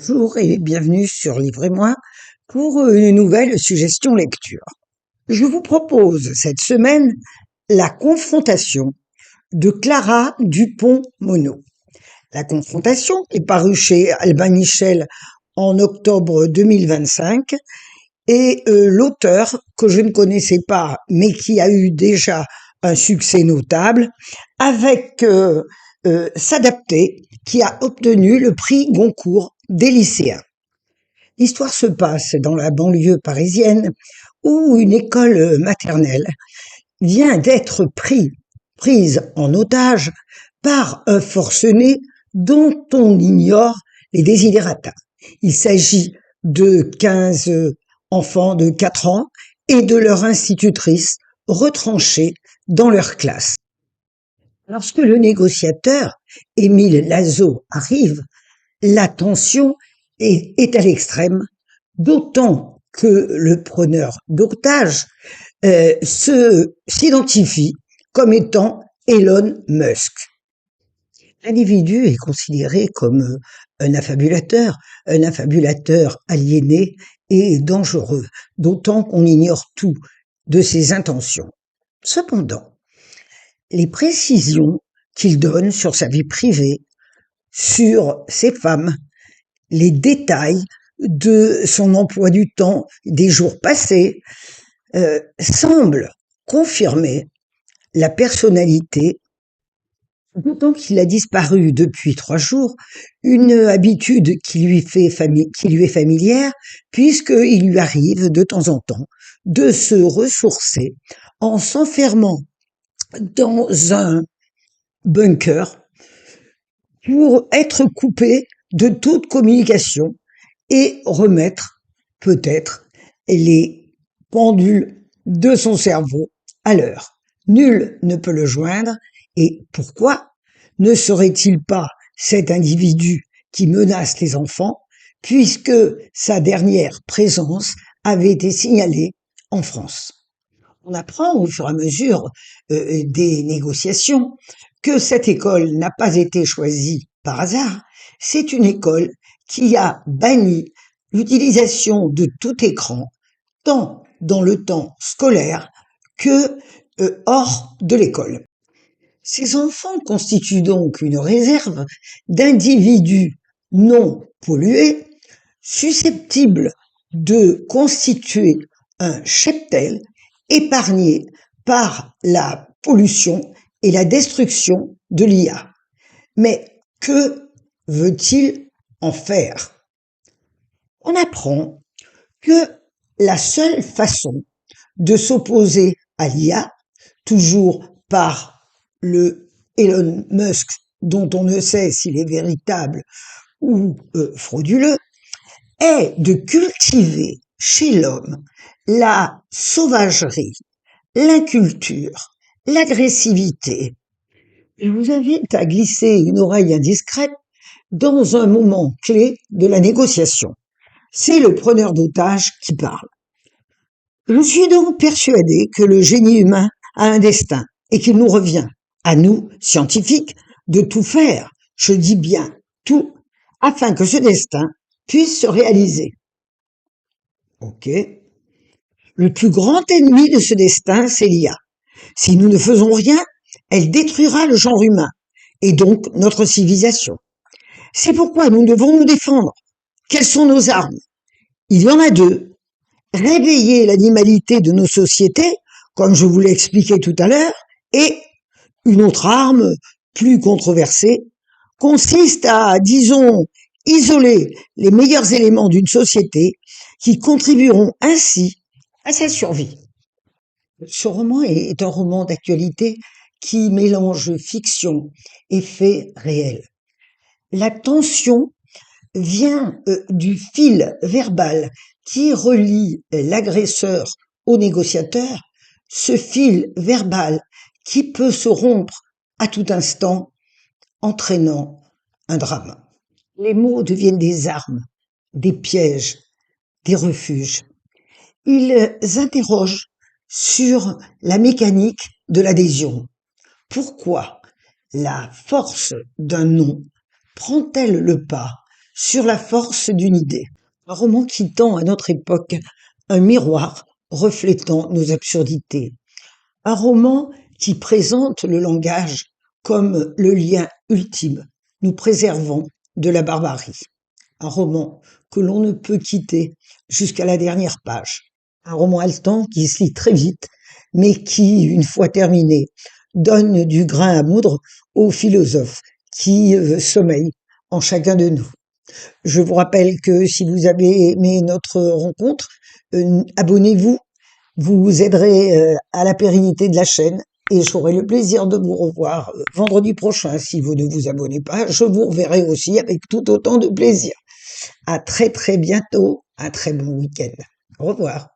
Bonjour et bienvenue sur Livre et moi pour une nouvelle suggestion lecture. Je vous propose cette semaine La confrontation de Clara Dupont-Mono. La confrontation est parue chez Albin Michel en octobre 2025 et l'auteur, que je ne connaissais pas mais qui a eu déjà un succès notable, avec S'adapter, qui a obtenu le prix Goncourt des lycéens. L'histoire se passe dans la banlieue parisienne où une école maternelle vient d'être prise en otage par un forcené dont on ignore les desiderata. Il s'agit de 15 enfants de 4 ans et de leur institutrice retranchés dans leur classe. Lorsque le négociateur, Émile Lazo, arrive, la tension est à l'extrême, d'autant que le preneur d'otages s'identifie comme étant Elon Musk. L'individu est considéré comme un affabulateur aliéné et dangereux, d'autant qu'on ignore tout de ses intentions. Cependant, les précisions qu'il donne sur sa vie privée, sur ses femmes, les détails de son emploi du temps des jours passés, semblent confirmer la personnalité, d'autant qu'il a disparu depuis 3 jours, une habitude qui lui est familière, puisqu'il lui arrive de temps en temps de se ressourcer en s'enfermant dans un bunker pour être coupé de toute communication et remettre peut-être les pendules de son cerveau à l'heure. Nul ne peut le joindre, et pourquoi ne serait-il pas cet individu qui menace les enfants, puisque sa dernière présence avait été signalée en France? On apprend au fur et à mesure des négociations que cette école n'a pas été choisie par hasard. C'est une école qui a banni l'utilisation de tout écran, tant dans le temps scolaire que hors de l'école. Ces enfants constituent donc une réserve d'individus non pollués, susceptibles de constituer un cheptel épargné par la pollution et la destruction de l'IA. Mais que veut-il en faire? On apprend que la seule façon de s'opposer à l'IA, toujours par le Elon Musk, dont on ne sait s'il est véritable ou frauduleux, est de cultiver chez l'homme la sauvagerie, l'inculture, l'agressivité. Je vous invite à glisser une oreille indiscrète dans un moment clé de la négociation. C'est le preneur d'otages qui parle. Je suis donc persuadé que le génie humain a un destin et qu'il nous revient, à nous, scientifiques, de tout faire, je dis bien tout, afin que ce destin puisse se réaliser. Ok. Le plus grand ennemi de ce destin, c'est l'IA. Si nous ne faisons rien, elle détruira le genre humain, et donc notre civilisation. C'est pourquoi nous devons nous défendre. Quelles sont nos armes? Il y en a 2. Réveiller l'animalité de nos sociétés, comme je vous l'ai expliqué tout à l'heure, et une autre arme, plus controversée, consiste à, disons, isoler les meilleurs éléments d'une société qui contribueront ainsi à sa survie. Ce roman est un roman d'actualité qui mélange fiction et faits réels. La tension vient du fil verbal qui relie l'agresseur au négociateur, ce fil verbal qui peut se rompre à tout instant, entraînant un drame. Les mots deviennent des armes, des pièges, des refuges. Ils interrogent sur la mécanique de l'adhésion. Pourquoi la force d'un non prend-elle le pas sur la force d'une idée. Un roman qui tend à notre époque un miroir reflétant nos absurdités. Un roman qui présente le langage comme le lien ultime, nous préservant de la barbarie. Un roman que l'on ne peut quitter jusqu'à la dernière page. Un roman haletant qui se lit très vite, mais qui, une fois terminé, donne du grain à moudre aux philosophes qui sommeillent en chacun de nous. Je vous rappelle que si vous avez aimé notre rencontre, abonnez-vous, vous aiderez à la pérennité de la chaîne et j'aurai le plaisir de vous revoir vendredi prochain. Si vous ne vous abonnez pas, je vous reverrai aussi avec tout autant de plaisir. À très très bientôt, un très bon week-end. Au revoir.